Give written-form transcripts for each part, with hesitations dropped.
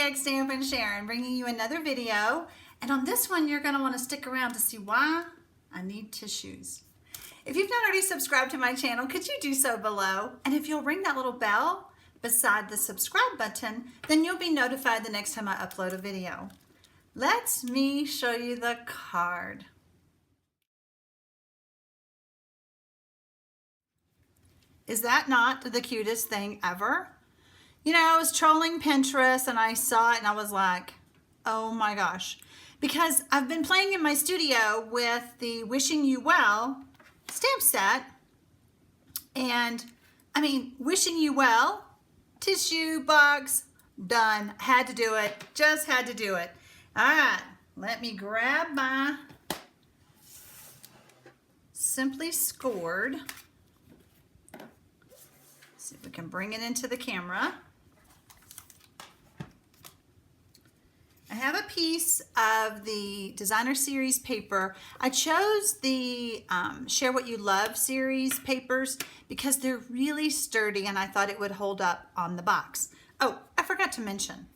TxStampin Sharon, bringing you another video. And on this one, you're going to want to stick around to see why I need tissues. If you've not already subscribed to my channel, could you do so below? And if you'll ring that little bell beside the subscribe button, then you'll be notified the next time I upload a video. Let me show you the card. Is that not the cutest thing ever? You know, I was trolling Pinterest and I saw it and I was like, oh my gosh. Because I've been playing in my studio with the Wishing You Well stamp set. And I mean, Wishing You Well, tissue box, done. Had to do it, just had to do it. All right, let me grab my Simply Scored. See if we can bring it into the camera. I have a piece of the Designer Series paper. I chose the Share What You Love series papers because they're really sturdy and I thought it would hold up on the box. Oh, I forgot to mention,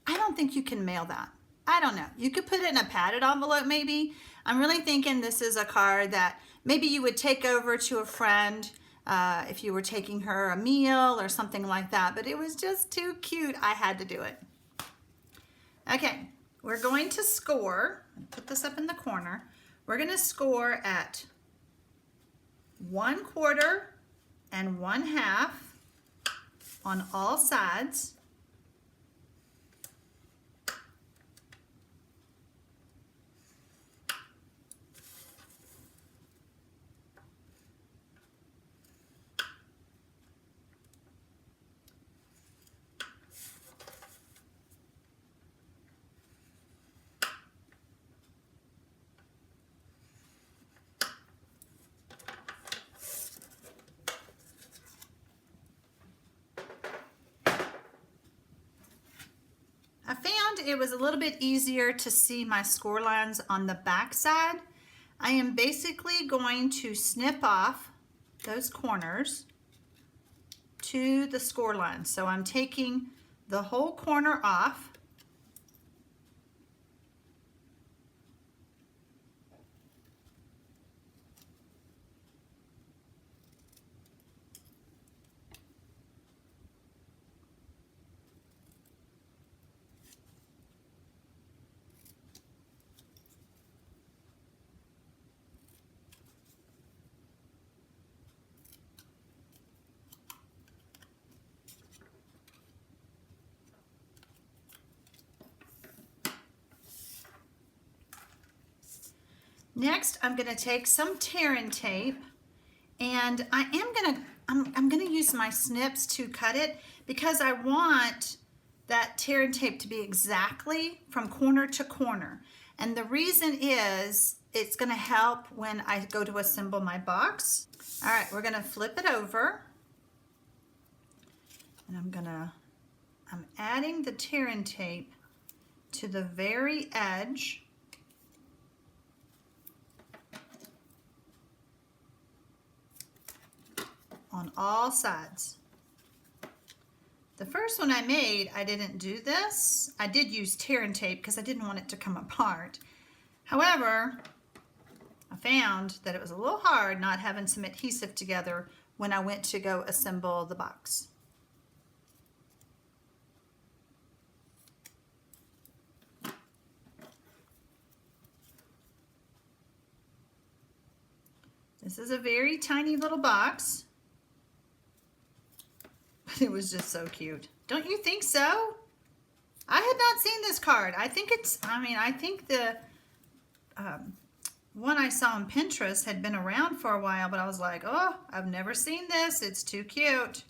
I don't think you can mail that. I don't know. You could put it in a padded envelope maybe. I'm really thinking this is a card that maybe you would take over to a friend if you were taking her a meal or something like that, but it was just too cute. I had to do it. Okay, we're going to score. Put this up in the corner. We're going to score at 1/4 and 1/2 on all sides. I found it was a little bit easier to see my score lines on the back side. I am basically going to snip off those corners to the score line. So I'm taking the whole corner off. Next, I'm going to take some tearing tape, and I'm going to use my snips to cut it because I want that tearing tape to be exactly from corner to corner. And the reason is it's going to help when I go to assemble my box. All right, we're going to flip it over, and I'm adding the tearing tape to the very edge. On all sides. The first one I made, I didn't do this. I did use tearing tape because I didn't want it to come apart. However, I found that it was a little hard not having some adhesive together when I went to go assemble the box. This is a very tiny little box. It was just so cute. Don't you think so? I had not seen this card. I think the one I saw on Pinterest had been around for a while, but I was like, oh, I've never seen this. It's too cute.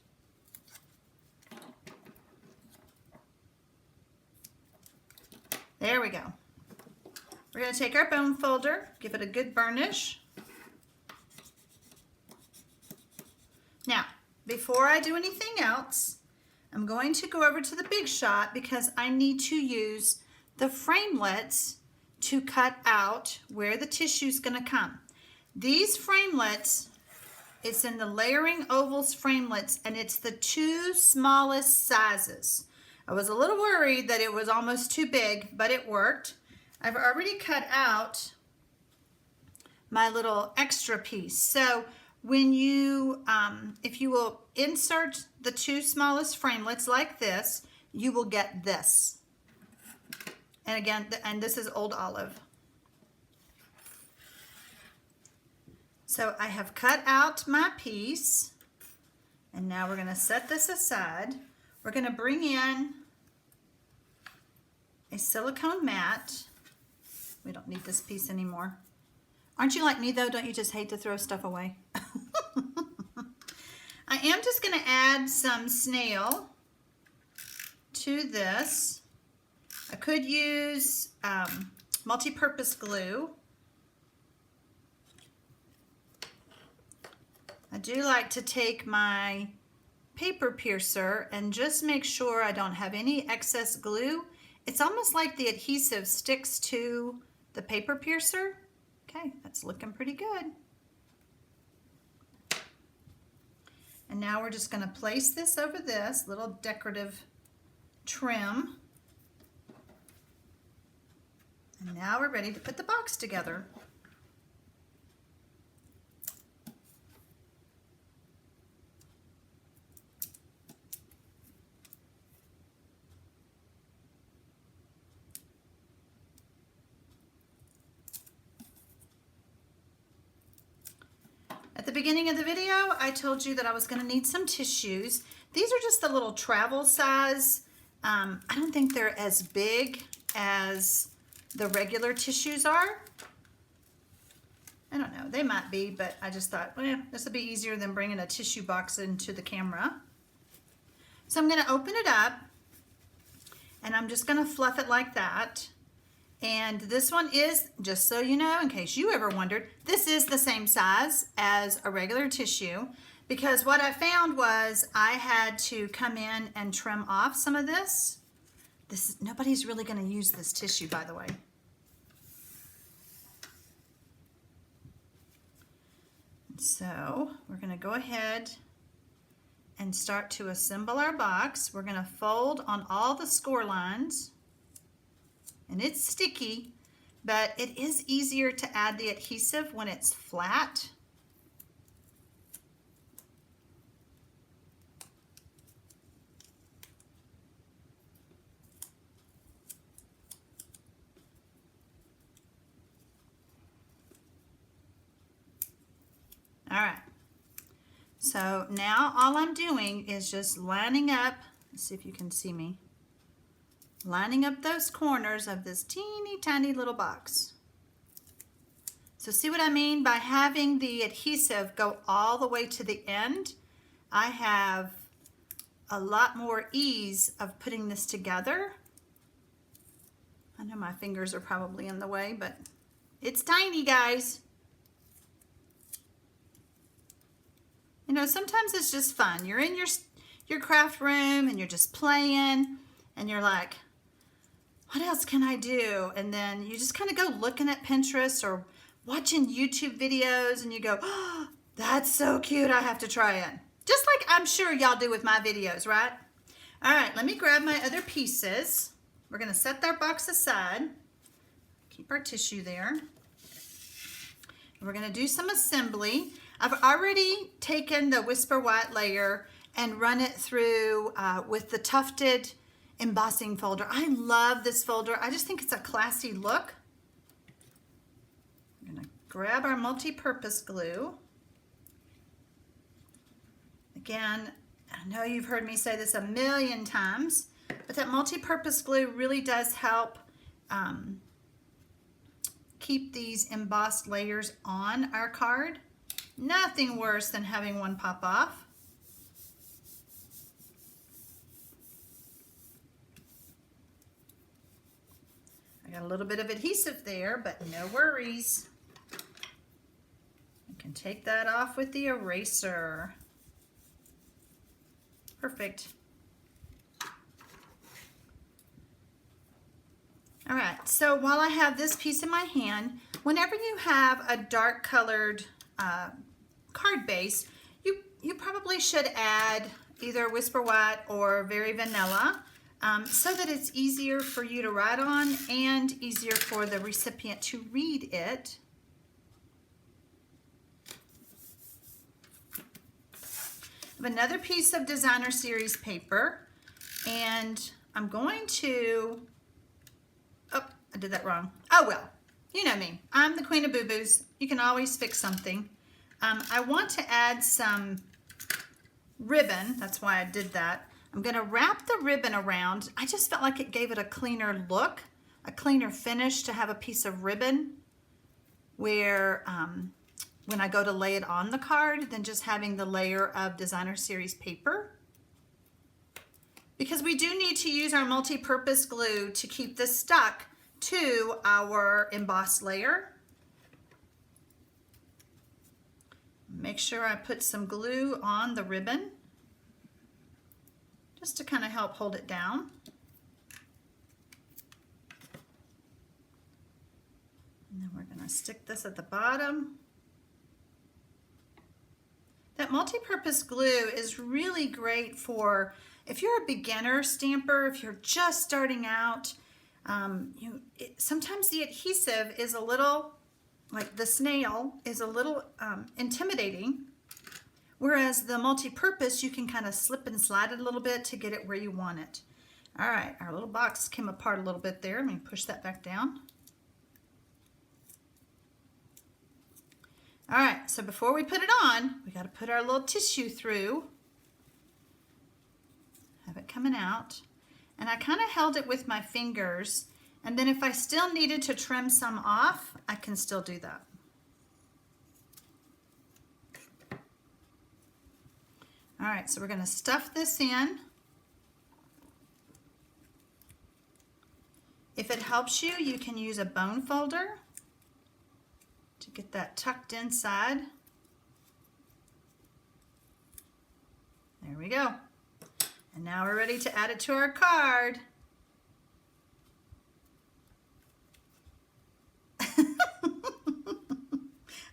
There we go. We're going to take our bone folder, give it a good burnish. Now, before I do anything else, I'm going to go over to the Big Shot because I need to use the framelits to cut out where the tissue is going to come. These framelits, it's in the Layering Ovals framelits, and it's the 2 smallest sizes. I was a little worried that it was almost too big, but it worked. I've already cut out my little extra piece. So when you, if you will insert the two smallest framelits like this, you will get this. And again, and this is Old Olive. So I have cut out my piece, and now we're going to set this aside. We're going to bring in a silicone mat. We don't need this piece anymore. Aren't you like me though? Don't you just hate to throw stuff away? I am just going to add some snail to this. I could use multi-purpose glue. I do like to take my paper piercer and just make sure I don't have any excess glue. It's almost like the adhesive sticks to the paper piercer. Okay, that's looking pretty good. And now we're just going to place this over this little decorative trim. And now we're ready to put the box together. At the beginning of the video, I told you that I was going to need some tissues. These are just the little travel size. I don't think they're as big as the regular tissues are. I don't know, they might be, but I just thought, well, this will be easier than bringing a tissue box into the camera. So I'm going to open it up, and I'm just going to fluff it like that. And this one is, just so you know, in case you ever wondered, this is the same size as a regular tissue, because what I found was I had to come in and trim off some of this. Nobody's really going to use this tissue, by the way. So we're going to go ahead and start to assemble our box. We're going to fold on all the score lines. And it's sticky, but it is easier to add the adhesive when it's flat. All right, so now all I'm doing is just lining up, let's see if you can see me, lining up those corners of this teeny tiny little box. So see what I mean by having the adhesive go all the way to the end? I have a lot more ease of putting this together. I know my fingers are probably in the way, but it's tiny, guys. You know, sometimes it's just fun. You're in your craft room and you're just playing and you're like, what else can I do? And then you just kind of go looking at Pinterest or watching YouTube videos and you go, oh, that's so cute, I have to try it. Just like I'm sure y'all do with my videos, right? All right, let me grab my other pieces. We're gonna set that box aside. Keep our tissue there. And we're gonna do some assembly. I've already taken the Whisper White layer and run it through with the tufted embossing folder. I love this folder. I just think it's a classy look. I'm gonna grab our multi-purpose glue. Again, I know you've heard me say this a million times, but that multi-purpose glue really does help keep these embossed layers on our card. Nothing worse than having one pop off. I got a little bit of adhesive there, but no worries. I can take that off with the eraser. Perfect. All right, so while I have this piece in my hand, whenever you have a dark colored card base, you probably should add either Whisper White or Very Vanilla. so that it's easier for you to write on and easier for the recipient to read it. I have another piece of designer series paper, and I'm going to, oh, I did that wrong. Oh well, you know me. I'm the queen of boo-boos. You can always fix something. I want to add some ribbon. That's why I did that. I'm going to wrap the ribbon around. I just felt like it gave it a cleaner look, a cleaner finish to have a piece of ribbon where when I go to lay it on the card than just having the layer of designer series paper. Because we do need to use our multi-purpose glue to keep this stuck to our embossed layer. Make sure I put some glue on the ribbon just to kind of help hold it down. And then we're going to stick this at the bottom. That multi-purpose glue is really great for if you're a beginner stamper, if you're just starting out. Sometimes the adhesive is a little, like the snail, is a little intimidating. Whereas the multi-purpose, you can kind of slip and slide it a little bit to get it where you want it. All right, our little box came apart a little bit there. Let me push that back down. All right, so before we put it on, we got to put our little tissue through. Have it coming out. And I kind of held it with my fingers. And then if I still needed to trim some off, I can still do that. All right, so we're going to stuff this in. If it helps you, you can use a bone folder to get that tucked inside. There we go. And now we're ready to add it to our card.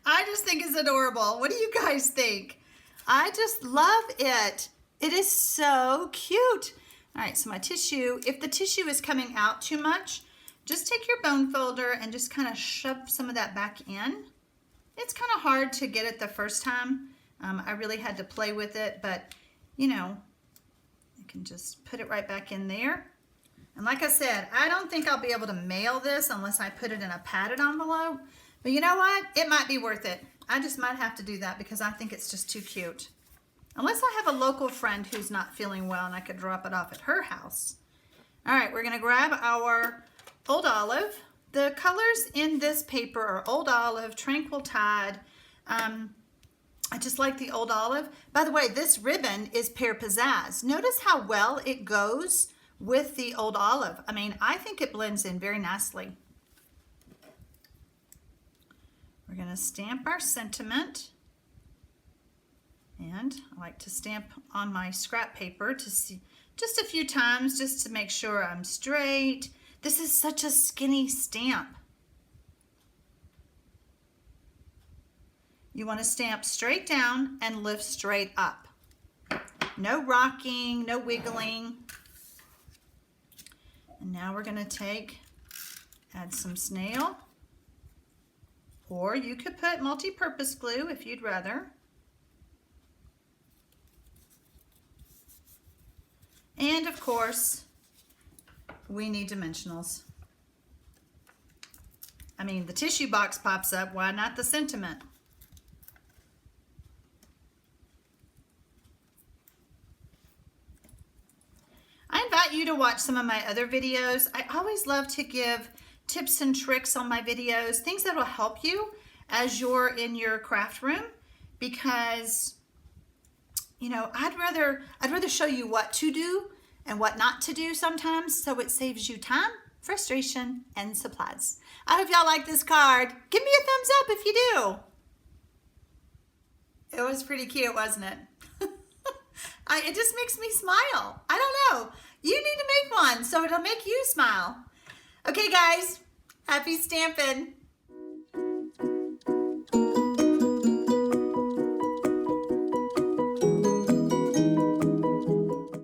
I just think it's adorable. What do you guys think? I just love it. It is so cute. All right, so my tissue, if the tissue is coming out too much, just take your bone folder and just kind of shove some of that back in. It's kind of hard to get it the first time. I really had to play with it, but you know, you can just put it right back in there. And like I said, I don't think I'll be able to mail this unless I put it in a padded envelope. But you know what? It might be worth it. I just might have to do that because I think it's just too cute. Unless I have a local friend who's not feeling well and I could drop it off at her house. All right, we're gonna grab our Old Olive. The colors in this paper are Old Olive, Tranquil Tide. I just like the Old Olive. By the way, this ribbon is Pear Pizzazz. Notice how well it goes with the Old Olive. I mean, I think it blends in very nicely. We're going to stamp our sentiment. And I like to stamp on my scrap paper to see just a few times just to make sure I'm straight. This is such a skinny stamp. You want to stamp straight down and lift straight up. No rocking, no wiggling. And now we're going to add some snail. Or you could put multi-purpose glue if you'd rather. And of course, we need dimensionals. I mean, the tissue box pops up, why not the sentiment? I invite you to watch some of my other videos. I always love to give tips and tricks on my videos, things that will help you as you're in your craft room, because you know, I'd rather show you what to do and what not to do sometimes, so it saves you time, frustration, and supplies. I hope y'all like this card. Give me a thumbs up if you do. It was pretty cute, wasn't it? It just makes me smile. I don't know. You need to make one so it'll make you smile. Okay, guys, happy stamping.